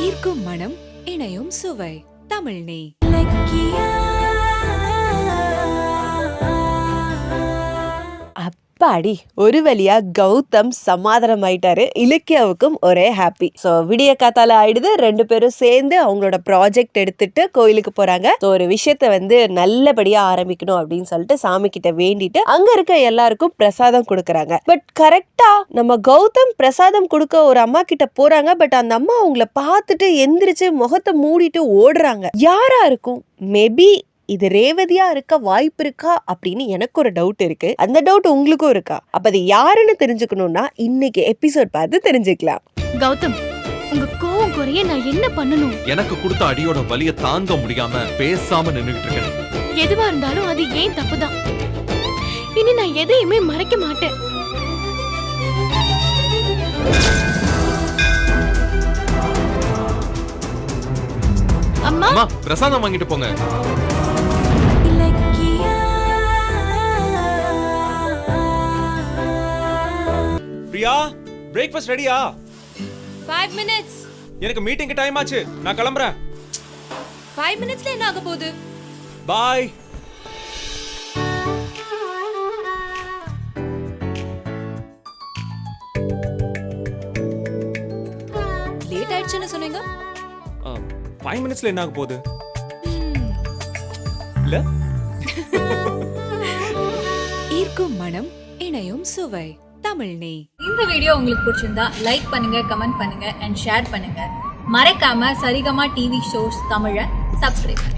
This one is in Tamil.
ஈர்க்கும் மனம், இணையும் சுவை. தமிழ் நெய். அப்பாடி, ஒரு வழியா கௌதம் சமாதானம் ஆயிட்டாரு. இலக்கியாவுக்கும் ஒரே ஹாப்பி. சோ விடிய காத்தால ஆயிடுது. 2 பேரும் சேர்ந்து அவங்களோட ப்ராஜெக்ட் எடுத்துட்டு கோயிலுக்கு போறாங்க. ஒரு விஷயத்த நல்லபடியா ஆரம்பிக்கணும் அப்படின்னு சொல்லிட்டு சாமி கிட்ட வேண்டிட்டு அங்க இருக்க எல்லாருக்கும் பிரசாதம் கொடுக்கறாங்க. பட் கரெக்டா நம்ம கௌதம் பிரசாதம் கொடுக்க ஒரு அம்மா கிட்ட போறாங்க. பட் அந்த அம்மா அவங்கள பார்த்துட்டு எந்திரிச்சு முகத்தை மூடிட்டு ஓடுறாங்க. யாரா இருக்கும்? மேபி இது ரேவதியா இருக்க வாய்ப்பு இருக்கா அப்படின்னு எனக்கு ஒரு டவுட் இருக்கு. அந்த டவுட் உங்களுக்கும் இருக்கா? அப்ப அது யாருன்னு தெரிஞ்சுக்கணும்னா இன்னைக்கு எபிசோட் பார்த்து தெரிஞ்சுக்கலாம். கௌதம், உங்க கோவம் குறைய நான் என்ன பண்ணணும்? எனக்கு கொடுத்த அடியோட வலிய தாங்க முடியாம பேசாம நின்னுகிட்டு இருக்கேன். எதுவா இருந்தாலும் அது ஏன் தப்புதான். இனி நான் எதையுமே மறைக்க மாட்டேன். அம்மா, பிரசாதம் வாங்கிட்டு போங்க. பிரியா, பிரேக்ஃபாஸ்ட் ரெடியா? 5 minutes. எனக்கு மீட்டிங்க்கு டைம் ஆச்சு. நான் கிளம்புறேன். 5 minutesல என்ன ஆக போகுது? பாய். லேட் ஆயிடுச்சுன்னு சொன்னீங்க. 5 minutesல என்ன ஆக போகுது? இல்ல? ஈர்க்கும் மனம், இணையும் சுவை. தமிழ் நெய். இந்த வீடியோ உங்களுக்கு பிடிச்சிருந்தா லைக் பண்ணுங்க, கமெண்ட் பண்ணுங்க அண்ட் ஷேர் பண்ணுங்க. மறக்காம சரிகமா டிவி ஷோஸ் தமிழை சப்ஸ்கிரைப் பண்ணுங்க.